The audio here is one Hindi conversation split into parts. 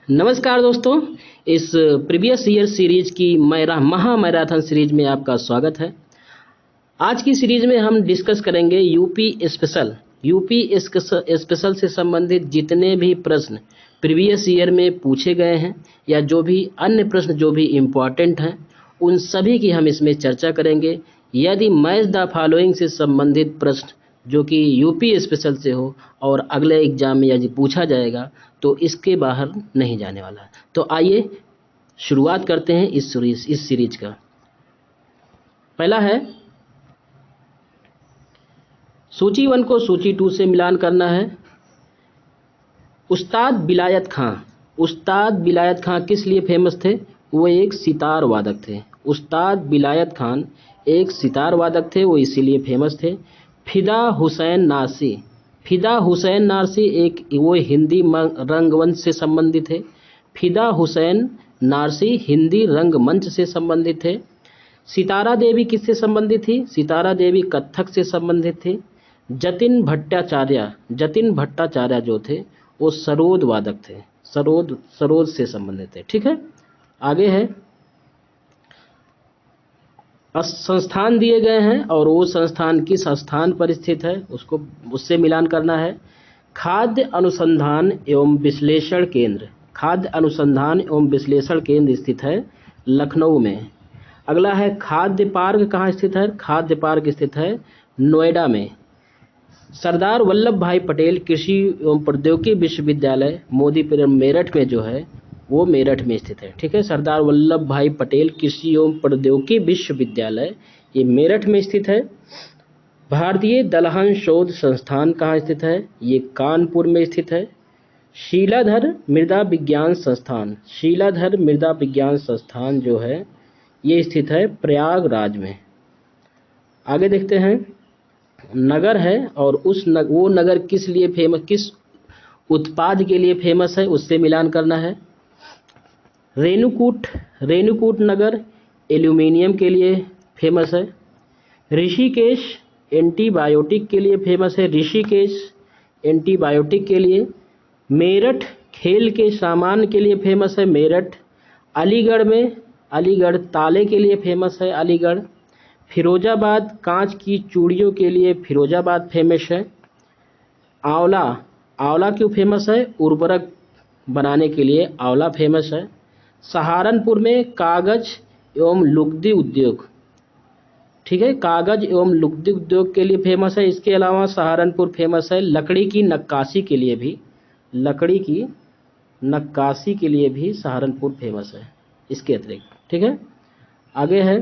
नमस्कार दोस्तों। इस प्रीवियस ईयर सीरीज की महा मैराथन सीरीज में आपका स्वागत है। आज की सीरीज में हम डिस्कस करेंगे यूपी स्पेशल से संबंधित जितने भी प्रश्न प्रीवियस ईयर में पूछे गए हैं या जो भी अन्य प्रश्न जो भी इम्पोर्टेंट हैं उन सभी की हम इसमें चर्चा करेंगे। यदि मैच द फॉलोइंग से संबंधित प्रश्न जो कि यूपी स्पेशल से हो और अगले एग्जाम में यदि पूछा जाएगा तो इसके बाहर नहीं जाने वाला। तो आइए शुरुआत करते हैं इस सीरीज का। पहला है, सूची 1 को सूची 2 से मिलान करना है। उस्ताद बिलायत खां किस लिए फेमस थे? वो एक सितार वादक थे। उस्ताद बिलायत खान एक सितार वादक थे, वो इसीलिए फेमस थे। फिदा हुसैन नारसी एक वो हिंदी रंगमंच से संबंधित है। फिदा हुसैन नारसी हिंदी रंगमंच से संबंधित थे। सितारा देवी किससे संबंधित थी? सितारा देवी कथक से संबंधित थी। जतिन भट्टाचार्य जो थे वो सरोद वादक थे, सरोद से संबंधित थे। ठीक है, आगे है, संस्थान दिए गए हैं और वो संस्थान किस स्थान पर स्थित है उससे मिलान करना है। खाद्य अनुसंधान एवं विश्लेषण केंद्र स्थित है लखनऊ में। अगला है, खाद्य पार्क कहाँ स्थित है? खाद्य पार्क स्थित है नोएडा में। सरदार वल्लभ भाई पटेल कृषि एवं प्रौद्योगिकी विश्वविद्यालय मोदीपुरम मेरठ में जो है वो मेरठ में स्थित है। ठीक है, सरदार वल्लभ भाई पटेल कृषि एवं प्रौद्योगिकी विश्वविद्यालय ये मेरठ में स्थित है। भारतीय दलहन शोध संस्थान कहाँ स्थित है? ये कानपुर में स्थित है। शीलाधर मृदा विज्ञान संस्थान जो है ये स्थित है प्रयागराज में। आगे देखते हैं, नगर है और वो नगर किस लिए फेमस, किस उत्पाद के लिए फेमस है उससे मिलान करना है। रेणुकूट नगर एल्यूमिनियम के लिए फेमस है। ऋषिकेश एंटीबायोटिक के लिए फेमस है, मेरठ खेल के सामान के लिए फेमस है, मेरठ। अलीगढ़ ताले के लिए फेमस है, अलीगढ़। फिरोजाबाद कांच की चूड़ियों के लिए फिरोजाबाद फेमस है। आंवला क्यों फेमस है? उर्वरक बनाने के लिए आंवला फेमस है। सहारनपुर में कागज एवं लुगदी उद्योग, ठीक है, कागज एवं लुगदी उद्योग के लिए फेमस है। इसके अलावा सहारनपुर फेमस है लकड़ी की नक्काशी के लिए भी सहारनपुर फेमस है इसके अतिरिक्त। ठीक है, आगे है,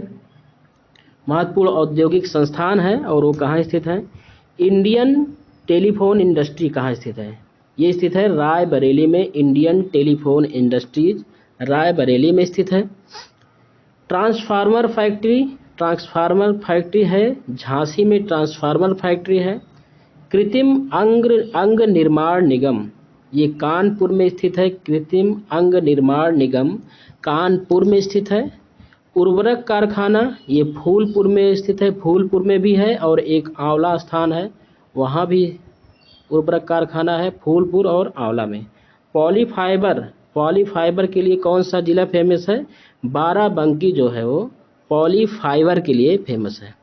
महत्वपूर्ण औद्योगिक संस्थान है और वो कहाँ स्थित है? इंडियन टेलीफोन इंडस्ट्री कहाँ स्थित है? ये स्थित है रायबरेली में। इंडियन टेलीफोन इंडस्ट्रीज रायबरेली में स्थित है। ट्रांसफार्मर फैक्ट्री है झांसी में, ट्रांसफार्मर फैक्ट्री है। कृत्रिम अंग निर्माण निगम ये कानपुर में स्थित है, कृत्रिम अंग निर्माण निगम कानपुर में स्थित है। उर्वरक कारखाना ये फूलपुर में स्थित है, फूलपुर में भी है, और एक आंवला स्थान है वहाँ भी उर्वरक कारखाना है, फूलपुर और आंवला में। पॉलीफाइबर के लिए कौन सा जिला फेमस है? बाराबंकी जो है वो पॉलीफाइबर के लिए फेमस है।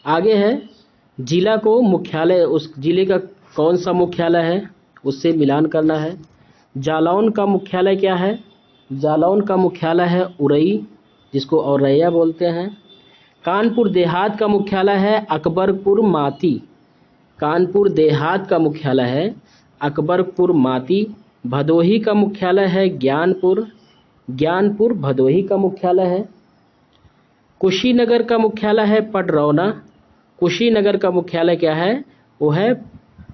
आगे है, जिला को मुख्यालय, उस जिले का कौन सा मुख्यालय है उससे मिलान करना है। जालौन का मुख्यालय क्या है? जालौन का मुख्यालय है उरई, जिसको औरैया बोलते हैं। कानपुर देहात का मुख्यालय है अकबरपुर माती। भदोही का मुख्यालय है ज्ञानपुर भदोही का मुख्यालय है। कुशीनगर का मुख्यालय है पडरौना। कुशीनगर का मुख्यालय क्या है? वो है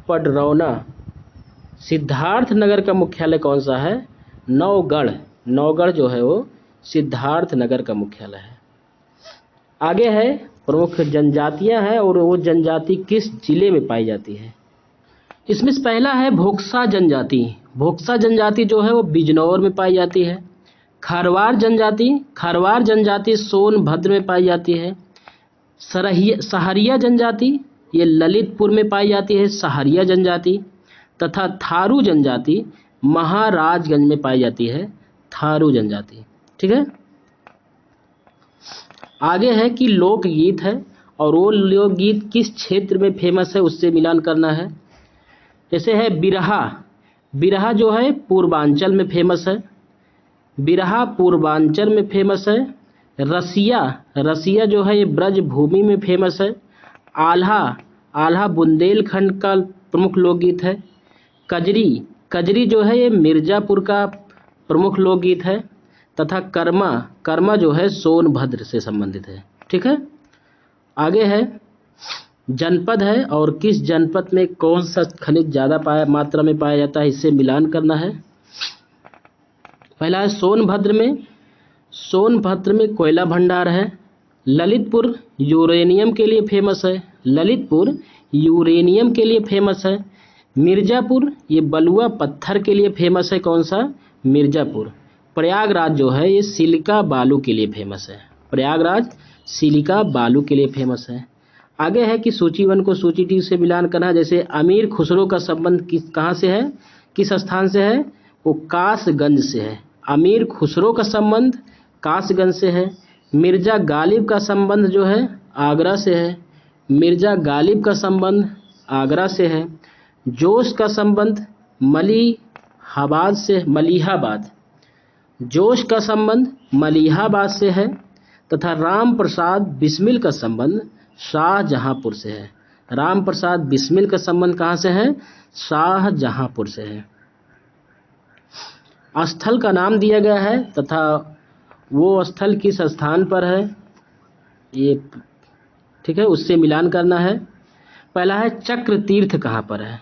पडरौना। सिद्धार्थनगर का मुख्यालय कौन सा है? नौगढ़ जो है वो सिद्धार्थनगर का मुख्यालय है। आगे है, प्रमुख जनजातियां हैं और वो जनजाति किस जिले में पाई जाती है? इसमें से पहला है भोक्सा जनजाति जो है वो बिजनौर में पाई जाती है। खारवार जनजाति सोनभद्र में पाई जाती है। सहरिया जनजाति ये ललितपुर में पाई जाती है, सहरिया जनजाति। तथा थारू जनजाति महाराजगंज में पाई जाती है थारू जनजाति। ठीक है, आगे है कि लोकगीत है और वो लोकगीत किस क्षेत्र में फेमस है उससे मिलान करना है। जैसे है बिरहा, बिरहा जो है पूर्वांचल में फेमस है, बिरहा पूर्वांचल में फेमस है। रसिया, रसिया जो है ये ब्रज भूमि में फेमस है। आल्हा, आल्हा बुंदेलखंड का प्रमुख लोकगीत है। कजरी, कजरी जो है ये मिर्जापुर का प्रमुख लोकगीत है। तथा कर्मा, कर्मा जो है सोनभद्र से संबंधित है। ठीक है, आगे है जनपद है और किस जनपद में कौन सा खनिज ज़्यादा मात्रा में पाया जाता है इससे मिलान करना है। पहला है सोनभद्र में, सोनभद्र में कोयला भंडार है। ललितपुर यूरेनियम के लिए फेमस है, ललितपुर यूरेनियम के लिए फेमस है। मिर्जापुर ये बलुआ पत्थर के लिए फेमस है, कौन सा, मिर्जापुर। प्रयागराज जो है ये सिलिका बालू के लिए फेमस है, प्रयागराज सिलिका बालू के लिए फेमस है। आगे है कि सूची 1 को सूची 2 से मिलान करना है। जैसे अमीर खुसरो का संबंध कहाँ से है, किस स्थान से है, वो कासगंज से है। अमीर खुसरो का संबंध कासगंज से है। मिर्जा गालिब का संबंध जो है आगरा से है, मिर्जा गालिब का संबंध आगरा से है। जोश का संबंध मलिहाबाद से, मलिहाबाद, जोश का संबंध मलिहाबाद से है। तथा राम प्रसाद बिस्मिल का संबंध शाहजहांपुर से है, राम प्रसाद बिस्मिल का संबंध कहाँ से है, शाहजहांपुर से है। स्थल का नाम दिया गया है तथा वो स्थल किस स्थान पर है ये, ठीक है, उससे मिलान करना है। पहला है चक्र तीर्थ कहाँ पर है,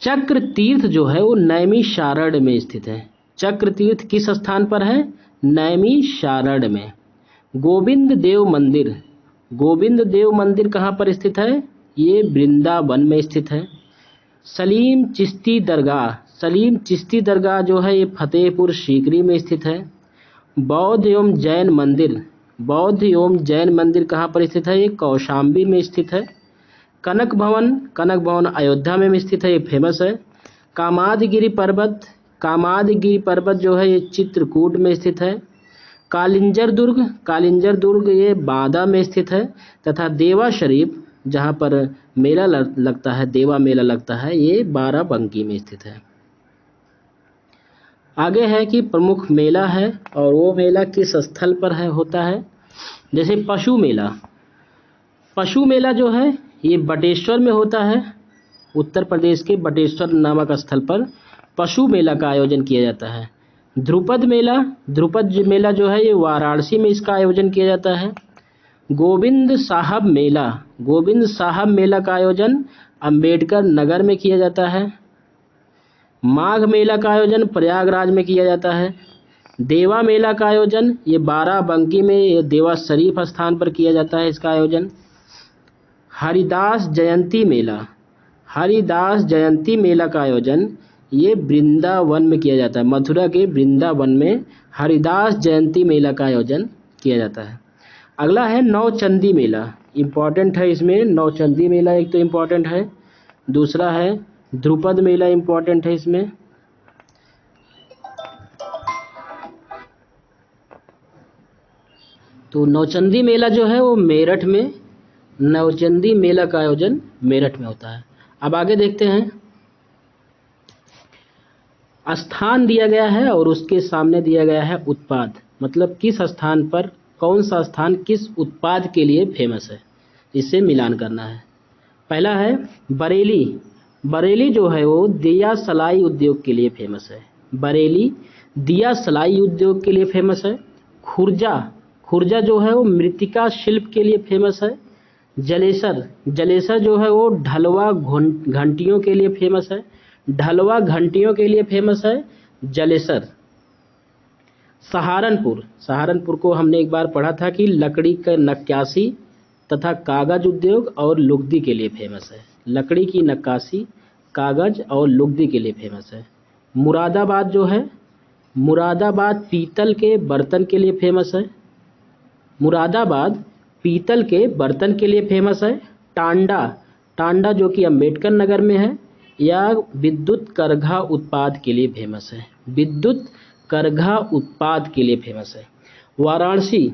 चक्र तीर्थ जो है वो नैमिषारण्य में स्थित है। चक्र तीर्थ किस स्थान पर है, नैमिषारण्य में। गोविंद देव मंदिर, गोविंद देव मंदिर कहाँ पर स्थित है, ये वृंदावन में स्थित है। सलीम चिश्ती दरगाह, सलीम चिश्ती दरगाह जो है ये फतेहपुर सीकरी में स्थित है। बौद्ध एवं जैन मंदिर, बौद्ध एवं जैन मंदिर कहाँ पर स्थित है, ये कौशाम्बी में स्थित है। कनक भवन, कनक भवन अयोध्या में स्थित है, ये फेमस है। कामादगिरि पर्वत, कामादगिरि पर्वत जो है ये चित्रकूट में स्थित है। कालिंजर दुर्ग, कालिंजर दुर्ग ये बांदा में स्थित है। तथा देवा शरीफ जहाँ पर मेला लगता है, देवा मेला लगता है, ये बाराबंकी में स्थित है। आगे है कि प्रमुख मेला है और वो मेला किस स्थल पर है होता है। जैसे पशु मेला, पशु मेला जो है ये बटेश्वर में होता है, उत्तर प्रदेश के बटेश्वर नामक स्थल पर पशु मेला का आयोजन किया जाता है। ध्रुपद मेला, ध्रुपद मेला जो है ये वाराणसी में इसका आयोजन किया जाता है। गोविंद साहब मेला, गोविंद साहब मेला का आयोजन अंबेडकर नगर में किया जाता है। माघ मेला का आयोजन प्रयागराज में किया जाता है। देवा मेला का आयोजन ये बाराबंकी में, ये देवा शरीफ स्थान पर किया जाता है इसका आयोजन। हरिदास जयंती मेला, हरिदास जयंती मेला का आयोजन ये वृंदावन में किया जाता है, मथुरा के वृंदावन में हरिदास जयंती मेला का आयोजन किया जाता है। अगला है नौचंदी मेला, इम्पॉर्टेंट है इसमें, नौचंदी मेला एक तो इम्पॉर्टेंट है, दूसरा है ध्रुपद मेला इम्पॉर्टेंट है इसमें। तो नौचंदी मेला जो है वो मेरठ में, नौचंदी मेला का आयोजन मेरठ में होता है। अब आगे देखते हैं, स्थान दिया गया है और उसके सामने दिया गया है उत्पाद, मतलब किस स्थान पर कौन सा स्थान किस उत्पाद के लिए फेमस है, इससे मिलान करना है। पहला है बरेली, बरेली जो है वो दिया सलाई उद्योग के लिए फेमस है, बरेली दिया सलाई उद्योग के लिए फेमस है। खुर्जा, खुर्जा जो है वो मृत्तिका शिल्प के लिए फेमस है। जलेसर, जलेसर जो है वो ढलवा घंटियों के लिए फेमस है, ढलवा घंटियों के लिए फेमस है जलेसर। सहारनपुर, सहारनपुर को हमने एक बार पढ़ा था कि लकड़ी का नक्काशी तथा कागज उद्योग और लुगदी के लिए फेमस है, लकड़ी की नक्काशी, कागज और लुगदी के लिए फेमस है। मुरादाबाद जो है, मुरादाबाद पीतल के बर्तन के लिए फेमस है, मुरादाबाद पीतल के बर्तन के लिए फेमस है। टांडा, टांडा जो कि अंबेडकर नगर में है, या विद्युत करघा उत्पाद के लिए फेमस है। विद्युत करघा उत्पाद के लिए फेमस है। वाराणसी,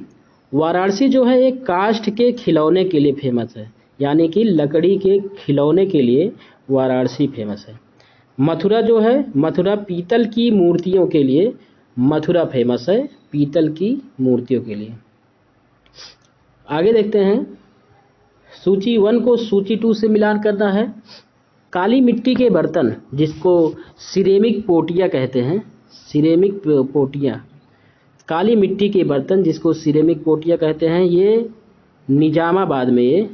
वाराणसी जो है एक काष्ठ के खिलौने के लिए फेमस है, यानी कि लकड़ी के खिलौने के लिए वाराणसी फेमस है। मथुरा जो है, मथुरा पीतल की मूर्तियों के लिए मथुरा फेमस है, पीतल की मूर्तियों के लिए। आगे देखते हैं, सूची 1 को सूची 2 से मिलान करना है। काली मिट्टी के बर्तन जिसको सिरेमिक पोटिया कहते हैं, सिरेमिक पोटिया, काली मिट्टी के बर्तन जिसको सिरेमिक पोटिया कहते हैं, ये निजामाबाद में, ये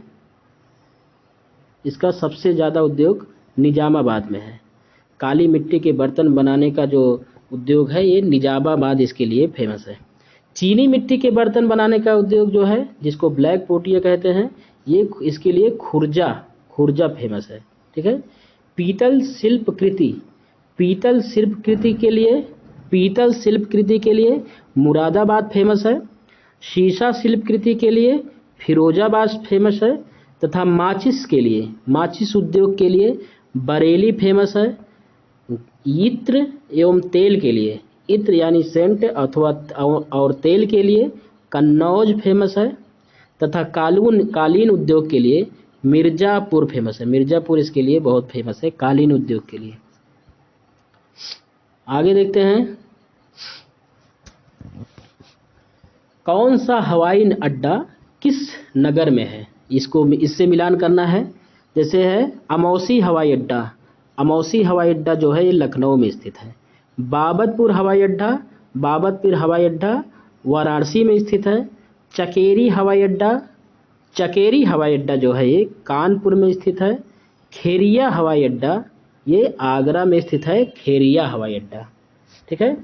इसका सबसे ज़्यादा उद्योग निजामाबाद में है। काली मिट्टी के बर्तन बनाने का जो उद्योग है ये निजामाबाद इसके लिए फेमस है। चीनी मिट्टी के बर्तन बनाने का उद्योग जो है जिसको ब्लैक पोटिया कहते हैं, ये इसके लिए खुर्जा फेमस है। ठीक है। पीतल शिल्पकृति, पीतल शिल्पकृति के लिए मुरादाबाद फेमस है। शीशा शिल्पकृति के लिए फिरोजाबाद फेमस है तथा माचिस के लिए, माचिस उद्योग के लिए बरेली फेमस है। इत्र एवं तेल के लिए, इत्र यानी सेंट अथवा और तेल के लिए कन्नौज फेमस है तथा कालीन उद्योग के लिए मिर्जापुर फेमस है। मिर्जापुर इसके लिए बहुत फेमस है कालीन उद्योग के लिए। आगे देखते हैं, कौन सा हवाई अड्डा किस नगर में है, इसको इससे मिलान करना है। जैसे है अमौसी हवाई अड्डा, अमौसी हवाई अड्डा जो है ये लखनऊ में स्थित है। बाबतपुर हवाई अड्डा वाराणसी में स्थित है। चकेरी हवाई अड्डा जो है ये कानपुर में स्थित है। खेरिया हवाई अड्डा ये आगरा में स्थित है, खेरिया हवाई अड्डा। ठीक है।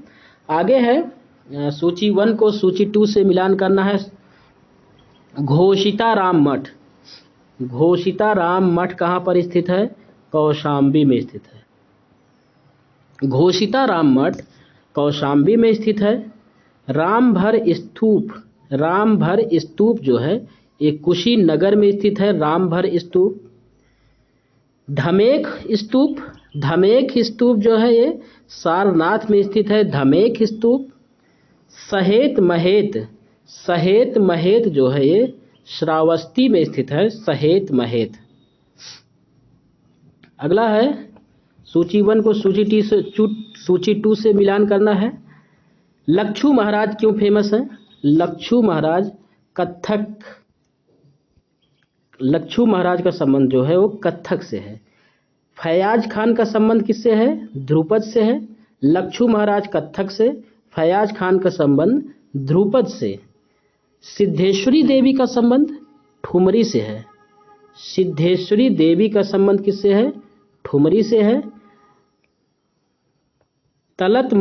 आगे है, सूची 1 को सूची 2 से मिलान करना है। घोषिताराम मठ, घोषिताराम मठ कहाँ पर स्थित है, कौशाम्बी में स्थित है। घोषिताराम मठ कौशाम्बी में स्थित है। रामभर स्तूप जो है ये कुशीनगर में स्थित है, रामभर स्तूप। धमेख स्तूप जो है ये सारनाथ में स्थित है, धमेख स्तूप। सहेत महेत जो है ये श्रावस्ती में स्थित है, सहेत महेत। अगला है, सूची 1 को सूची 2 से मिलान करना है। लक्षू महाराज क्यों फेमस है। लक्षू महाराज का संबंध जो है वो कथक से है। फयाज खान का संबंध किससे है, ध्रुपद से है। लक्षू महाराज कथक से, फयाज खान का संबंध ध्रुपद से। सिद्धेश्वरी देवी का संबंध ठुमरी से है। सिद्धेश्वरी देवी का संबंध किससे है, ठुमरी से है। तलत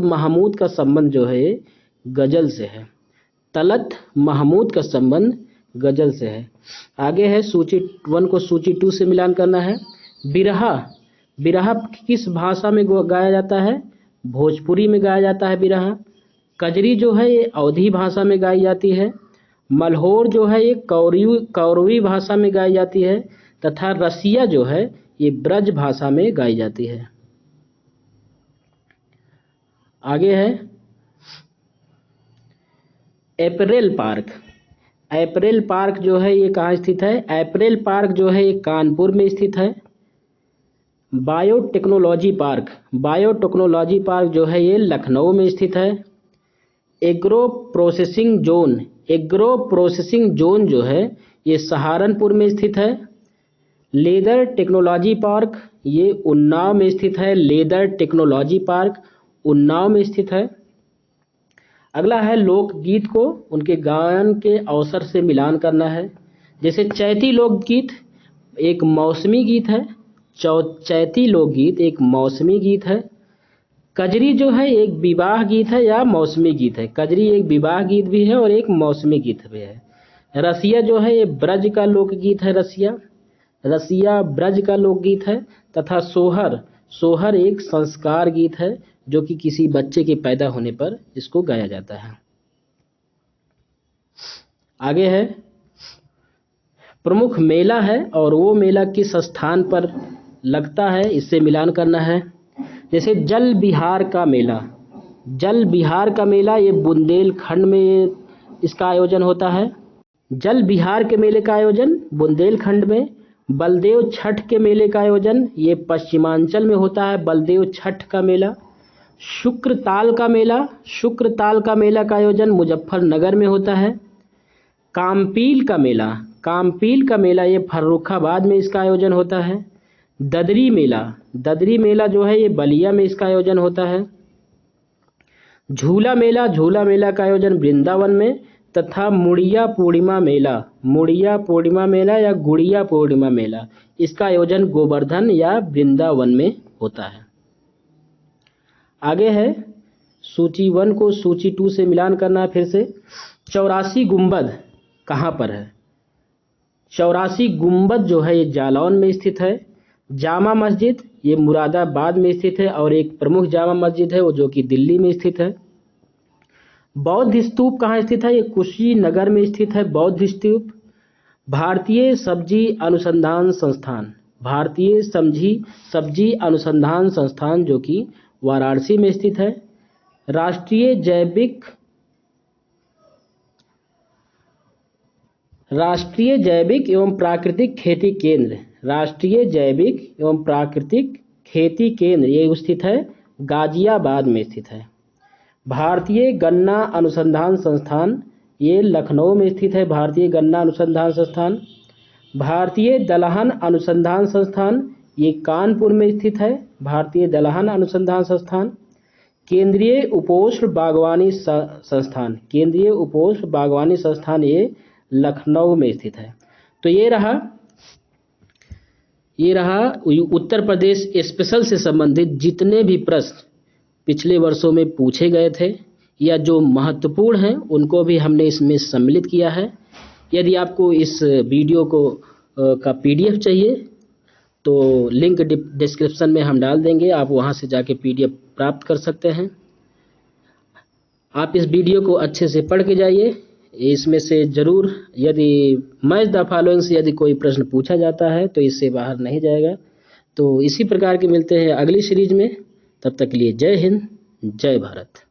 महमूद का संबंध जो है गजल से है। तलत महमूद का संबंध गजल से है। आगे है, सूची 1 को सूची 2 से मिलान करना है। बिरहा किस भाषा में गाया जाता है, भोजपुरी में गाया जाता है बिरहा। कजरी जो है ये अवधी भाषा में गाई जाती है। मल्होर जो है ये कौरवी भाषा में गाई जाती है तथा रसिया जो है ये ब्रज भाषा में गाई जाती है। आगे है, अप्रैल पार्क जो है ये कहाँ स्थित है, अप्रैल पार्क जो है ये कानपुर में स्थित है। बायोटेक्नोलॉजी पार्क जो है ये लखनऊ में स्थित है। एग्रो प्रोसेसिंग जोन जो है ये सहारनपुर में स्थित है। लेदर टेक्नोलॉजी पार्क ये उन्नाव में स्थित है। लेदर टेक्नोलॉजी पार्क उन्नाव में स्थित है। अगला है, लोकगीत को उनके गायन के अवसर से मिलान करना है। जैसे चैती लोकगीत एक मौसमी गीत है, चैती लोकगीत एक मौसमी गीत है। कजरी जो है एक विवाह गीत है या मौसमी गीत है। कजरी एक विवाह गीत भी है और एक मौसमी गीत भी है। रसिया जो है ये ब्रज का लोकगीत है, रसिया ब्रज का लोकगीत है। तथा सोहर एक संस्कार गीत है जो कि किसी बच्चे के पैदा होने पर इसको गाया जाता है। आगे है, प्रमुख मेला है और वो मेला किस स्थान पर लगता है, इससे मिलान करना है। जैसे जल विहार का मेला, जल विहार का मेला ये बुंदेलखंड में इसका आयोजन होता है। जल विहार के मेले का आयोजन बुंदेलखंड में। बलदेव छठ के मेले का आयोजन ये पश्चिमांचल में होता है, बलदेव छठ का मेला। शुक्रताल का मेला, शुक्रताल का मेला का आयोजन मुजफ्फरनगर में होता है। कामपील का मेला, कामपील का मेला ये फर्रुखाबाद में इसका आयोजन होता है। ददरी मेला, ददरी मेला जो है ये बलिया में इसका आयोजन होता है। झूला मेला, झूला मेला का आयोजन वृंदावन में। तथा मुड़िया पूर्णिमा मेला, मुड़िया पूर्णिमा मेला या गुड़िया पूर्णिमा मेला, इसका आयोजन गोवर्धन या वृंदावन में होता है। आगे है सूची 1 को सूची 2 से मिलान करना है फिर से। 84 गुंबद कहाँ पर है? 84 गुंबद जो है ये जालौन में स्थित है। जामा मस्जिद ये मुरादाबाद में स्थित है और एक प्रमुख जामा मस्जिद है वो जो कि दिल्ली में स्थित है। बौद्ध स्तूप कहाँ स्थित है? ये कुशीनगर में स्थित है बौद्ध स्तूप। भारतीय सब्जी अनुसंधान संस्थान, भारतीय सब्जी अनुसंधान संस्थान जो कि वाराणसी में स्थित है। राष्ट्रीय जैविक एवं प्राकृतिक खेती केंद्र, राष्ट्रीय जैविक एवं प्राकृतिक खेती केंद्र ये स्थित है गाजियाबाद में स्थित है। भारतीय गन्ना अनुसंधान संस्थान ये लखनऊ में स्थित है, भारतीय गन्ना अनुसंधान संस्थान। भारतीय दलहन अनुसंधान संस्थान ये कानपुर में स्थित है, भारतीय दलहन अनुसंधान संस्थान। केंद्रीय उपोष्ण बागवानी संस्थान, केंद्रीय उपोष्ण बागवानी संस्थान ये लखनऊ में स्थित है। तो ये रहा उत्तर प्रदेश स्पेशल से संबंधित जितने भी प्रश्न पिछले वर्षों में पूछे गए थे या जो महत्वपूर्ण हैं उनको भी हमने इसमें सम्मिलित किया है। यदि आपको इस वीडियो का PDF चाहिए तो लिंक डिस्क्रिप्शन में हम डाल देंगे, आप वहां से जाके PDF प्राप्त कर सकते हैं। आप इस वीडियो को अच्छे से पढ़ के जाइए। इसमें से जरूर यदि मैच द फॉलोइंग से यदि कोई प्रश्न पूछा जाता है तो इससे बाहर नहीं जाएगा। तो इसी प्रकार के मिलते हैं अगली सीरीज में, तब तक के लिए जय हिंद, जय भारत।